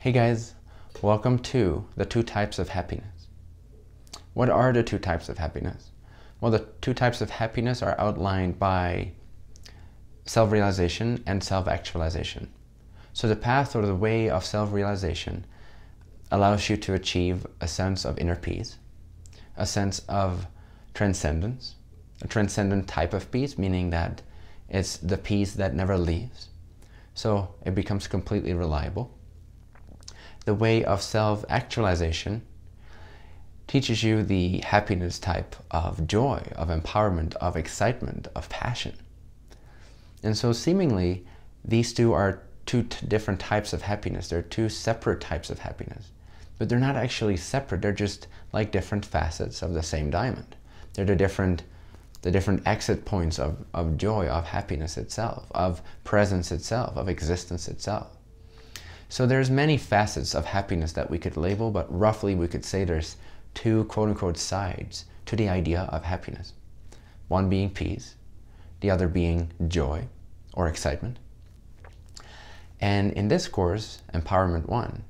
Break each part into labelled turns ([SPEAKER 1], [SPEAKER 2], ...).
[SPEAKER 1] Hey guys, welcome to the two types of happiness. What are the two types of happiness? Well, the two types of happiness are outlined by self-realization and self-actualization. So the path or the way of self-realization allows you to achieve a sense of inner peace, a sense of transcendence, a transcendent type of peace, meaning that it's the peace that never leaves. So it becomes completely reliable. The way of self-actualization teaches you the happiness type of joy, of empowerment, of excitement, of passion. And so seemingly, these two are two different types of happiness. They're two separate types of happiness. But they're not actually separate. They're just like different facets of the same diamond. They're the different exit points of joy, of happiness itself, of presence itself, of existence itself. So there's many facets of happiness that we could label, but roughly we could say there's two quote-unquote sides to the idea of happiness. One being peace, the other being joy or excitement. And in this course, Empowerment 1,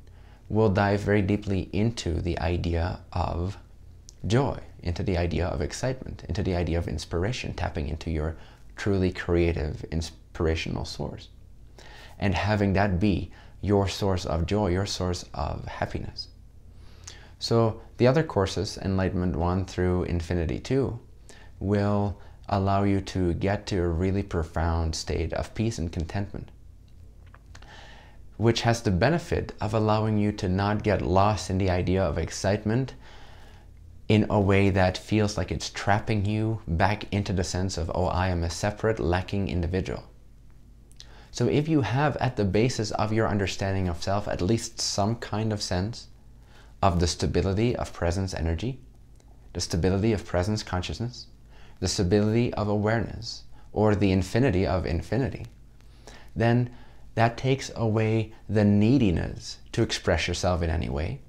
[SPEAKER 1] we'll dive very deeply into the idea of joy, into the idea of excitement, into the idea of inspiration, tapping into your truly creative, inspirational source. And having that be your source of joy, your source of happiness. So the other courses, Enlightenment 1 through Infinity 2, will allow you to get to a really profound state of peace and contentment, which has the benefit of allowing you to not get lost in the idea of excitement in a way that feels like it's trapping you back into the sense of, oh, I am a separate, lacking individual. So if you have at the basis of your understanding of self at least some kind of sense of the stability of presence energy, the stability of presence consciousness, the stability of awareness, or the infinity of infinity, then that takes away the neediness to express yourself in any way,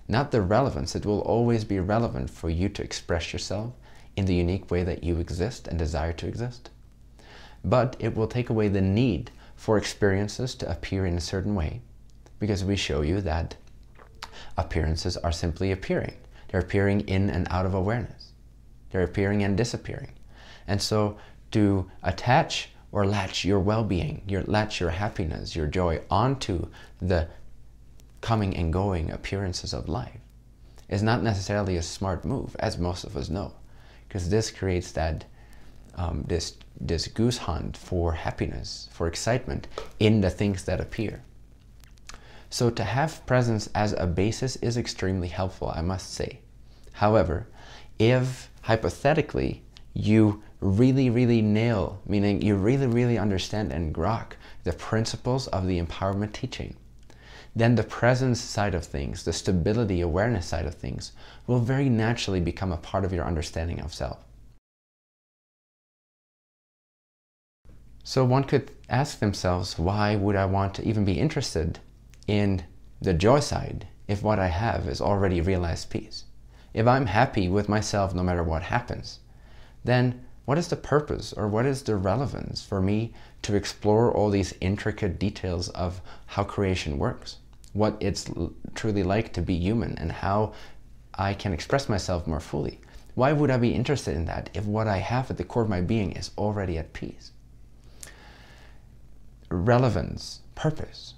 [SPEAKER 1] not the relevance. It will always be relevant for you to express yourself in the unique way that you exist and desire to exist. But it will take away the need for experiences to appear in a certain way, because we show you that appearances are simply appearing. They're appearing in and out of awareness. They're appearing and disappearing. And so to attach or latch your well-being, latch your happiness, your joy onto the coming and going appearances of life is not necessarily a smart move, as most of us know, because this creates that this goose hunt for happiness, for excitement in the things that appear. So to have presence as a basis is extremely helpful, I must say. However, if hypothetically you really nail, meaning you really understand and grok the principles of the empowerment teaching, then the presence side of things, the stability awareness side of things, will very naturally become a part of your understanding of self. So one could ask themselves, why would I want to even be interested in the joy side if what I have is already realized peace? If I'm happy with myself no matter what happens, then what is the purpose or what is the relevance for me to explore all these intricate details of how creation works, what it's truly like to be human, and how I can express myself more fully? Why would I be interested in that if what I have at the core of my being is already at peace? Relevance, purpose.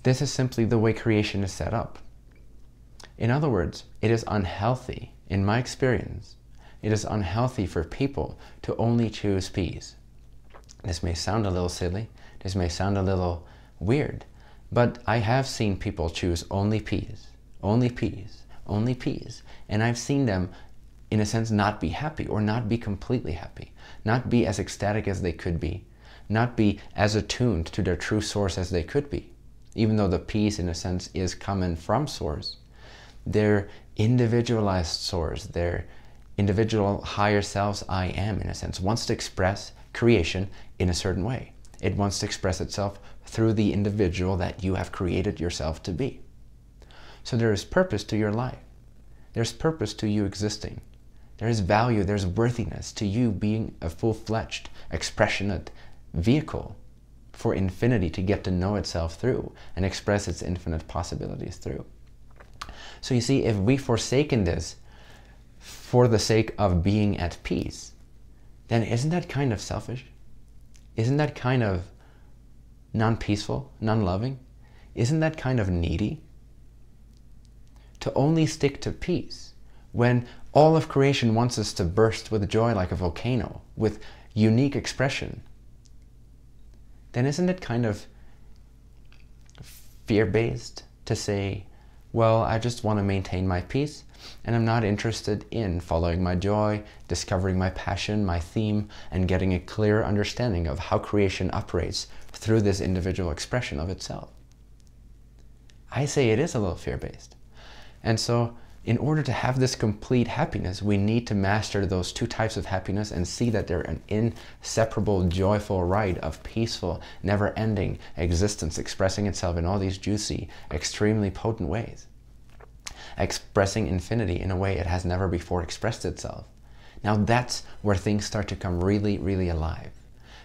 [SPEAKER 1] This is simply the way creation is set up. In other words, it is unhealthy, in my experience, it is unhealthy for people to only choose peace. This may sound a little silly, this may sound a little weird, but I have seen people choose only peace, only peace, only peace, and I've seen them, in a sense, not be happy or not be completely happy, not be as ecstatic as they could be, not be as attuned to their true source as they could be. Even though the peace, in a sense, is coming from source, their individualized source, their individual higher selves, I am, in a sense, wants to express creation in a certain way. It wants to express itself through the individual that you have created yourself to be. So there is purpose to your life. There's purpose to you existing. There is value, there's worthiness to you being a full-fledged, expressionate vehicle for infinity to get to know itself through and express its infinite possibilities through. So you see, if we've forsaken this for the sake of being at peace, then isn't that kind of selfish? Isn't that kind of non-peaceful, non-loving? Isn't that kind of needy? To only stick to peace when all of creation wants us to burst with joy like a volcano, with unique expression, then isn't it kind of fear-based to say, well, I just want to maintain my peace, and I'm not interested in following my joy, discovering my passion, my theme, and getting a clear understanding of how creation operates through this individual expression of itself? I say it is a little fear-based. And so, in order to have this complete happiness, we need to master those two types of happiness and see that they're an inseparable, joyful ride of peaceful, never-ending existence expressing itself in all these juicy, extremely potent ways. Expressing infinity in a way it has never before expressed itself. Now that's where things start to come really, really alive.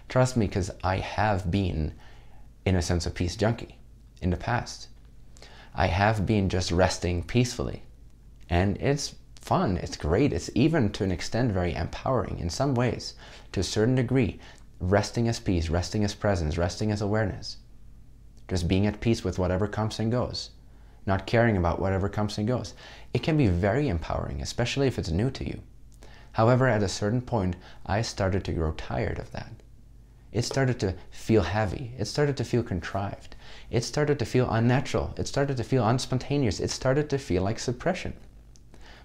[SPEAKER 1] Trust me, because I have been, in a sense, a peace junkie in the past. I have been just resting peacefully. And it's fun, it's great, it's even to an extent very empowering in some ways, to a certain degree. Resting as peace, resting as presence, resting as awareness. Just being at peace with whatever comes and goes. Not caring about whatever comes and goes. It can be very empowering, especially if it's new to you. However, at a certain point, I started to grow tired of that. It started to feel heavy. It started to feel contrived. It started to feel unnatural. It started to feel unspontaneous. It started to feel like suppression.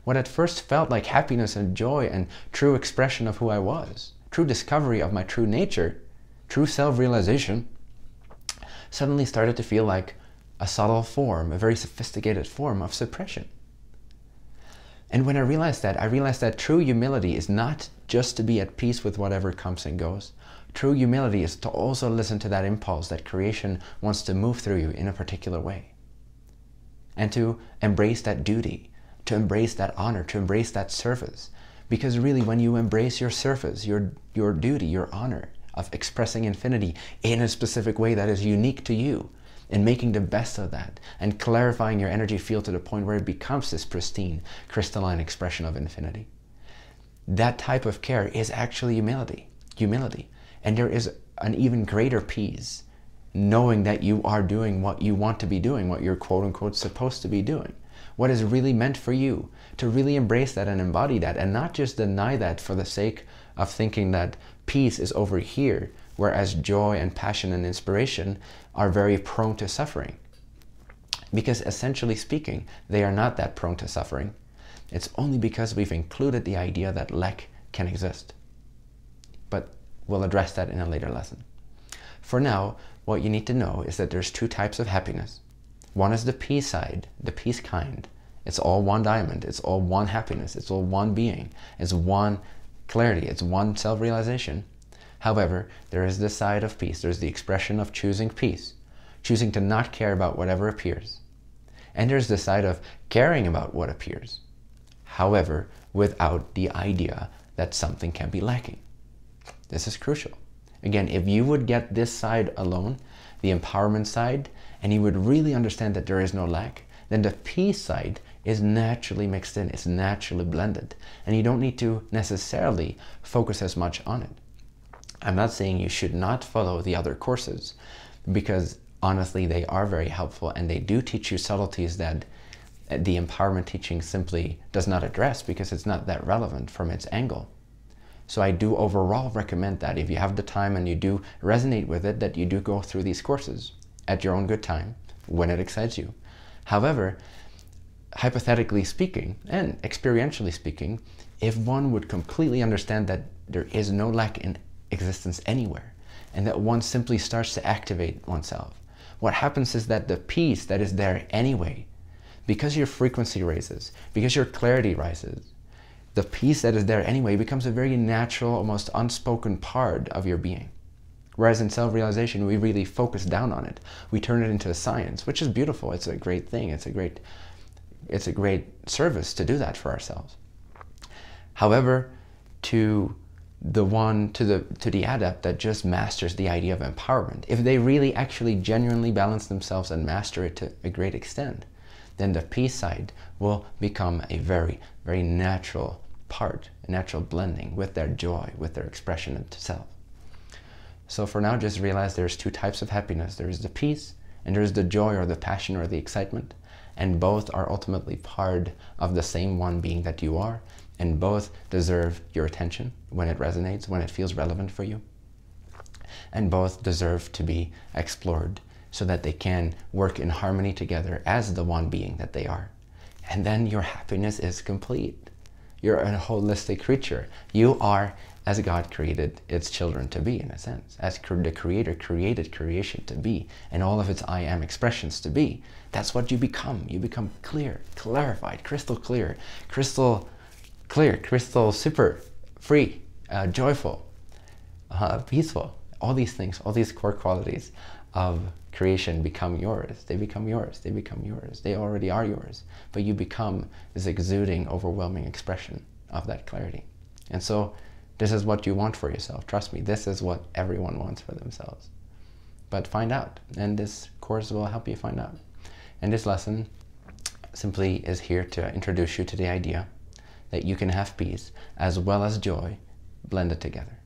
[SPEAKER 1] What at first felt like happiness and joy and true expression of who I was, true discovery of my true nature, true self-realization, suddenly started to feel like a subtle form, a very sophisticated form of suppression. And when I realized that true humility is not just to be at peace with whatever comes and goes. True humility is to also listen to that impulse that creation wants to move through you in a particular way. And to embrace that duty, to embrace that honor, to embrace that service. Because really, when you embrace your service, your duty, your honor of expressing infinity in a specific way that is unique to you, and making the best of that, and clarifying your energy field to the point where it becomes this pristine, crystalline expression of infinity. That type of care is actually humility. And there is an even greater peace, knowing that you are doing what you want to be doing, what you're quote-unquote supposed to be doing. What is really meant for you, to really embrace that and embody that, and not just deny that for the sake of thinking that peace is over here, whereas joy and passion and inspiration are very prone to suffering. Because essentially speaking, they are not that prone to suffering. It's only because we've included the idea that lack can exist. But we'll address that in a later lesson. For now, what you need to know is that there's two types of happiness. One is the peace side, the peace kind. It's all one diamond, it's all one happiness, it's all one being, it's one clarity, it's one self-realization. However, there is this side of peace. There's the expression of choosing peace, choosing to not care about whatever appears. And there's the side of caring about what appears. However, without the idea that something can be lacking. This is crucial. Again, if you would get this side alone, the empowerment side, and you would really understand that there is no lack, then the peace side is naturally mixed in, it's naturally blended, and you don't need to necessarily focus as much on it. I'm not saying you should not follow the other courses, because honestly they are very helpful and they do teach you subtleties that the empowerment teaching simply does not address because it's not that relevant from its angle. So I do overall recommend that if you have the time and you do resonate with it, that you do go through these courses at your own good time when it excites you. However, hypothetically speaking and experientially speaking, if one would completely understand that there is no lack in existence anywhere and that one simply starts to activate oneself, what happens is that the peace that is there anyway, because your frequency raises, because your clarity rises, the peace that is there anyway becomes a very natural, almost unspoken part of your being. Whereas in self-realization, we really focus down on it. We turn it into a science, which is beautiful. It's a great thing. It's a great service to do that for ourselves. However, to the one to the adept that just masters the idea of empowerment, if they really actually genuinely balance themselves and master it to a great extent, then the peace side will become a very, very natural part, a natural blending with their joy, with their expression into self. So for now, just realize there's two types of happiness. There's the peace and there's the joy or the passion or the excitement. And both are ultimately part of the same one being that you are. And both deserve your attention when it resonates, when it feels relevant for you. And both deserve to be explored so that they can work in harmony together as the one being that they are. And then your happiness is complete. You're a holistic creature. You are as God created its children to be, in a sense, as the Creator created creation to be, and all of its I am expressions to be. That's what you become. You become clear, clarified, crystal clear, crystal super, free, joyful, peaceful. All these things, all these core qualities of creation become yours. They become yours. They become yours. They already are yours. But you become this exuding, overwhelming expression of that clarity. And so this is what you want for yourself. Trust me, this is what everyone wants for themselves. But find out, and this course will help you find out. And this lesson simply is here to introduce you to the idea that you can have peace as well as joy blended together.